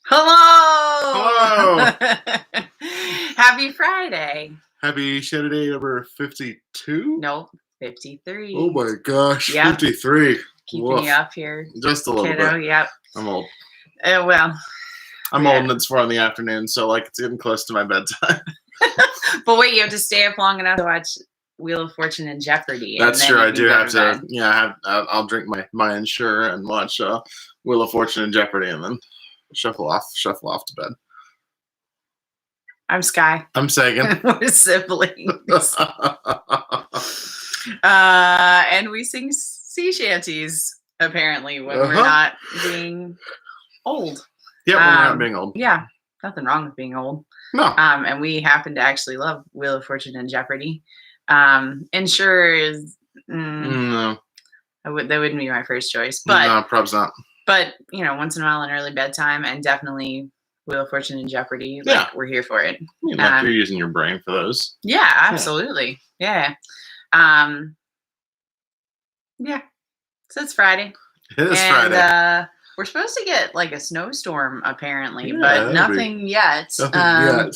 Hello! Hello! Happy Friday. Happy Shanty-a-Day number 52? Nope, 53. Oh my gosh, Yep. 53. Keeping Woof. you up here. Just a little Kiddo, bit. yep. I'm old. Well. I'm old and it's 4 in the afternoon, so like it's getting close to my bedtime. But wait, you have to stay up long enough to watch Wheel of Fortune and Jeopardy. That's true. I do have to. Yeah, I'll drink my Ensure and watch Wheel of Fortune and Jeopardy, and then shuffle off to bed. I'm Sky. I'm Sagan. We're siblings. And we sing sea shanties apparently when we're not being old. Yeah, when we're not being old. Yeah, nothing wrong with being old. No. And we happen to actually love Wheel of Fortune and Jeopardy. Ensure is no. That wouldn't be my first choice, but no, probably not. But once in a while, an early bedtime, and definitely Wheel of Fortune and Jeopardy. Yeah, we're here for it. You're using your brain for those. Yeah, absolutely. Yeah. Yeah. So it's Friday. It is Friday. We're supposed to get like a snowstorm apparently, but nothing yet. Nothing yet.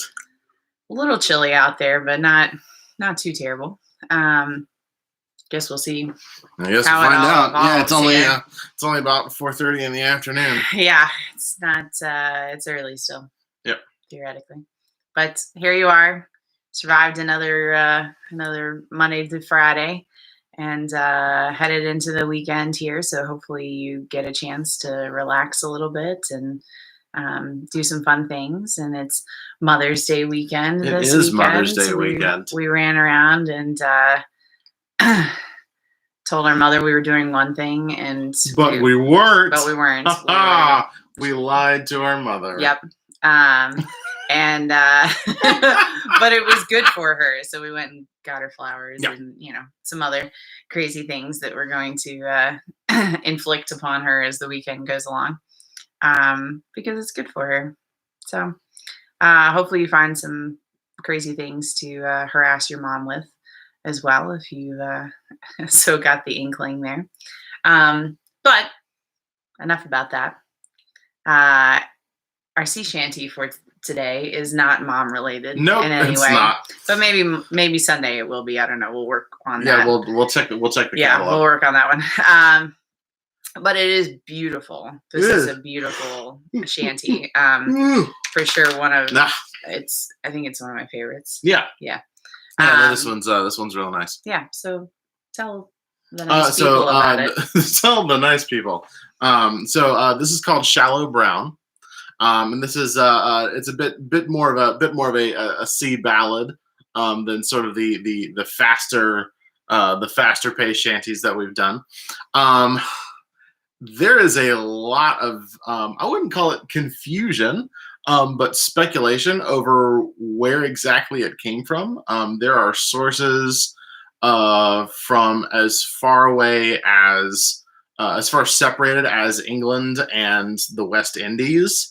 A little chilly out there, but not too terrible. Guess we'll see. I guess we'll find out. Yeah, it's only about 4:30 in the afternoon. Yeah, it's not. It's early still. Yep. Theoretically, but here you are. Survived another Monday to Friday, and headed into the weekend here. So hopefully you get a chance to relax a little bit and do some fun things. And it's Mother's Day weekend. It is Mother's Day weekend. We ran around and told our mother we were doing one thing, but we weren't. We lied to our mother. Yep. And but it was good for her, so we went and got her flowers and some other crazy things that we're going to inflict upon her as the weekend goes along, because it's good for her. So hopefully you find some crazy things to harass your mom with as well, if you so got the inkling there. But enough about that. Our sea shanty for today is not mom related in any way. Not. But maybe Sunday it will be. I don't know. We'll work on that. Yeah, we'll check the catalog. We'll work on that one. But it is beautiful. This is a beautiful shanty. For sure one of I think it's one of my favorites. Yeah. Yeah. Yeah, this one's real nice. Yeah, so tell the nice people about it. Tell the nice people. So this is called Shallow Brown, and this is it's a bit more of a sea ballad than sort of the faster paced shanties that we've done. There is a lot of I wouldn't call it confusion, but speculation over where exactly it came from. There are sources from as far away as far separated as England and the West Indies.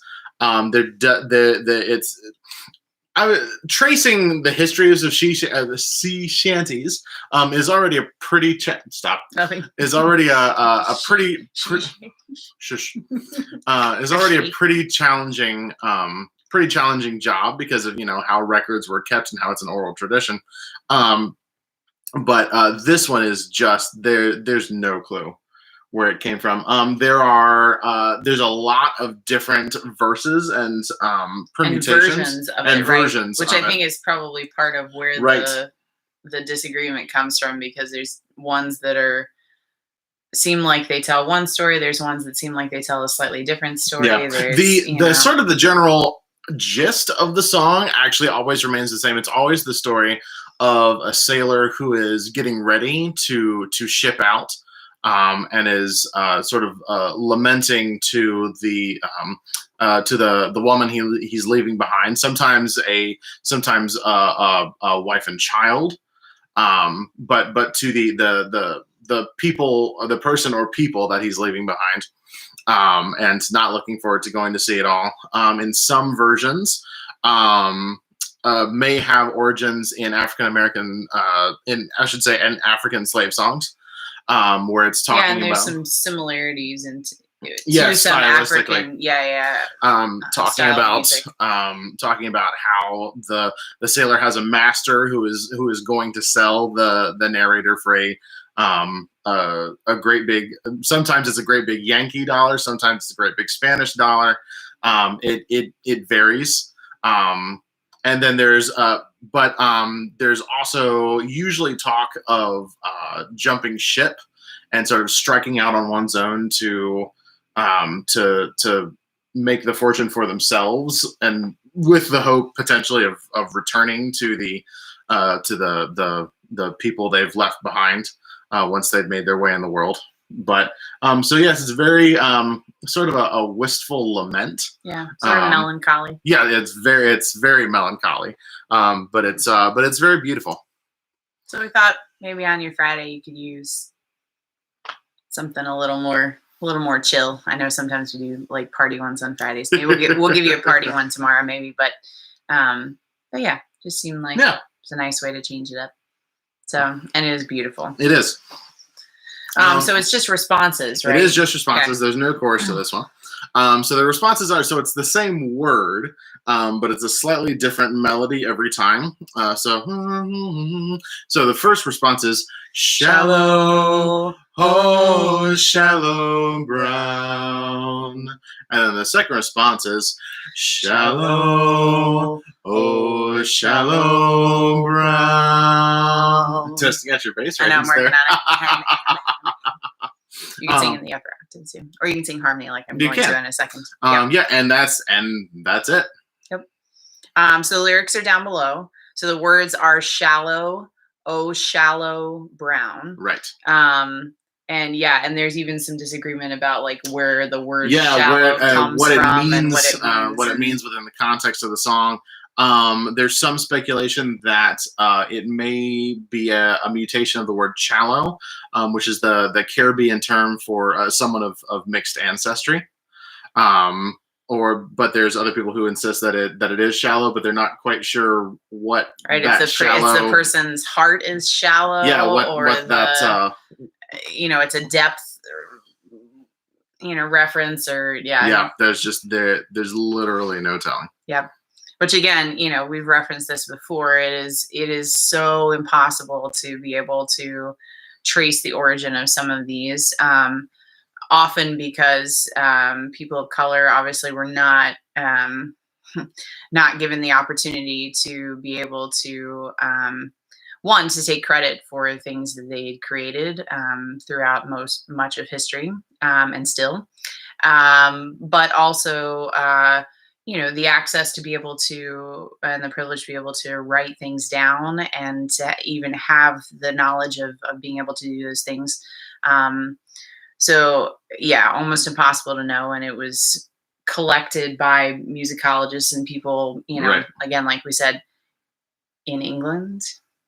Tracing the histories of sea shanties is already a pretty is already a pretty is already a pretty challenging job because of how records were kept and how it's an oral tradition. But this one is just there's no clue where it came from. There's a lot of different verses and permutations and versions of it, which I think is probably part of where the disagreement comes from, because there's ones that seem like they tell one story. There's ones that seem like they tell a slightly different story. Yeah. The sort of the general gist of the song actually always remains the same. It's always the story of a sailor who is getting ready to ship out. And is sort of lamenting to the woman he's leaving behind. Sometimes a wife and child, but to the people, the person or people that he's leaving behind, and not looking forward to going to sea at all. In some versions, may have origins in African American, in African slave songs. Where it's talking and there's about some similarities Yeah, to some stylistically. African, yeah, Talking style of about music. talking about how the sailor has a master who is going to sell the narrator for a great big, sometimes it's a great big Yankee dollar, sometimes it's a great big Spanish dollar. It varies. And then there's also usually talk of jumping ship and sort of striking out on one's own to make the fortune for themselves, and with the hope potentially of returning to the people they've left behind once they've made their way in the world. But so yes, it's very sort of a wistful lament. Yeah, sort of melancholy. Yeah, it's very melancholy. But it's very beautiful. So we thought maybe on your Friday you could use something a little more chill. I know sometimes we do like party ones on Fridays. Maybe we'll give you a party one tomorrow, maybe. But yeah, just seemed like it's a nice way to change it up. So, and it is beautiful. It is. So it's just responses, right? It is just responses. Okay. There's no chorus to this one. So the responses are, so it's the same word, but it's a slightly different melody every time. So the first response is shallow, oh, shallow brown. And then the second response is shallow, oh, shallow brown. Testing out your bass I know, I'm ratings working there. on it. You can sing in the upper octave too, or you can sing harmony like I'm going to in a second. Yeah, and that's it. Yep. So the lyrics are down below. So the words are shallow, oh, shallow brown. Right. And there's even some disagreement about like where the word shallow comes what from it means, and what it means within the context of the song. There's some speculation that it may be a mutation of the word shallow, which is the Caribbean term for someone of mixed ancestry. But there's other people who insist that it is shallow, but they're not quite sure what. Right, it's the person's heart is shallow. Yeah, it's a depth, reference or Yeah, there's literally no telling. Yep. Which again, we've referenced this before. It is so impossible to be able to trace the origin of some of these. Often because people of color obviously were not given the opportunity to be able to to take credit for things that they had created throughout much of history and still, but also the access to be able to, and the privilege to be able to write things down and to even have the knowledge of being able to do those things. So yeah, almost impossible to know. And it was collected by musicologists and people, right. Again, like we said, in England,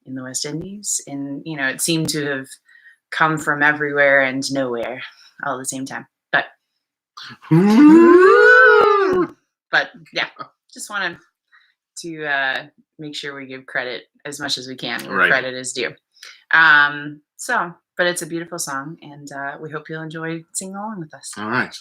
in the West Indies, it seemed to have come from everywhere and nowhere all at the same time. But yeah, just wanted to make sure we give credit as much as we can where credit is due. But it's a beautiful song, and we hope you'll enjoy singing along with us. All right.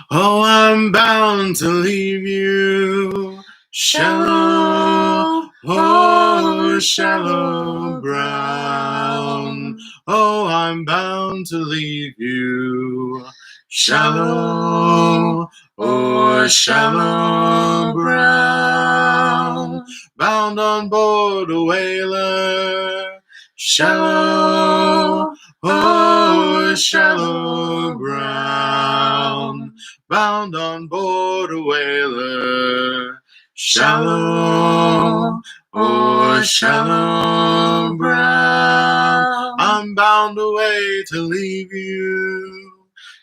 Oh, I'm bound to leave you, shallow, oh, shallow brown. Oh, I'm bound to leave you, shallow, oh, shallow brown. Bound on board a whaler, shallow, oh, shallow brown. Bound on board a whaler, shallow, oh, shallow brown. I'm bound away to leave you,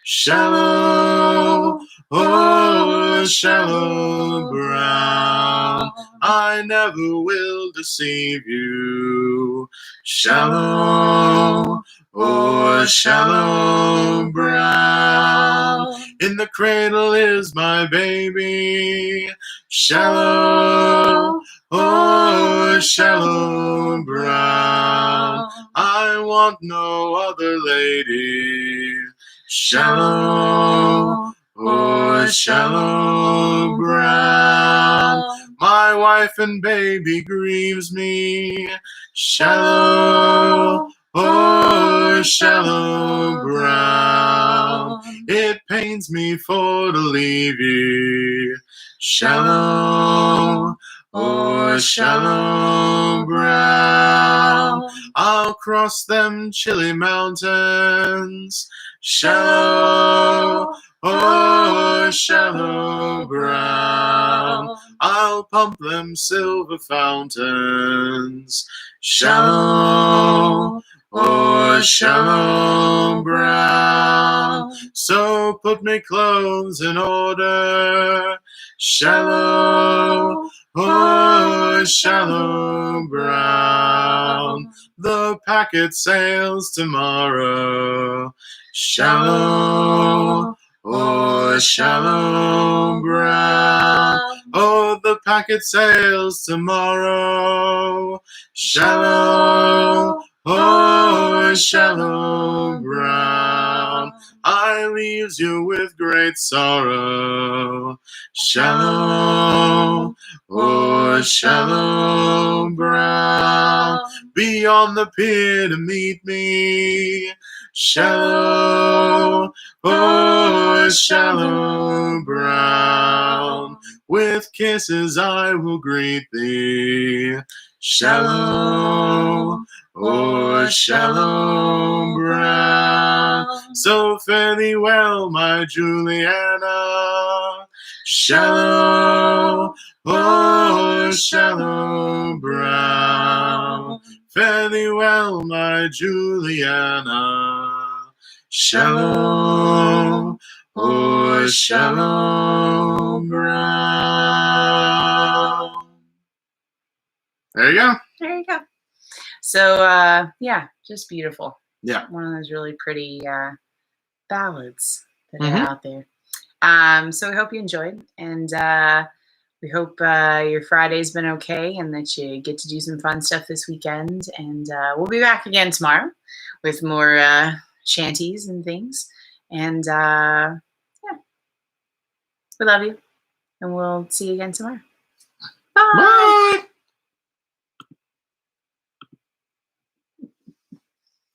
shallow, oh, shallow brown. I never will deceive you, shallow, oh, shallow brown. In the cradle is my baby, shallow, oh, shallow brown. I want no other lady, shallow, oh, shallow ground. My wife and baby grieves me, shallow, oh, shallow ground. It pains me for to leave ye, shallow, oh, shallow ground. I'll cross them chilly mountains, shallow, oh, shallow ground. I'll pump them silver fountains, shallow, oh, shallow ground. So put me clothes in order, shallow, oh, shallow ground. The packet sails tomorrow, shallow, oh, shallow ground. Oh, the packet sails tomorrow, shallow, oh, shallow ground. I leaves you with great sorrow, shallow, oh, shallow ground. Be on the pier to meet me, shallow, oh, shallow ground. With kisses I will greet thee, shallow, oh, shallow ground. So fare thee well, my Juliana, shallow, oh, shallow ground. Fare thee well, my Juliana, shallow, oh, shallow ground. There you go. There you go. So, yeah, just beautiful. Yeah. One of those really pretty ballads that are Mhm. out there. So we hope you enjoyed, and we hope your Friday's been okay and that you get to do some fun stuff this weekend. And we'll be back again tomorrow with more shanties and things. And yeah, we love you, and we'll see you again tomorrow. Bye. Bye.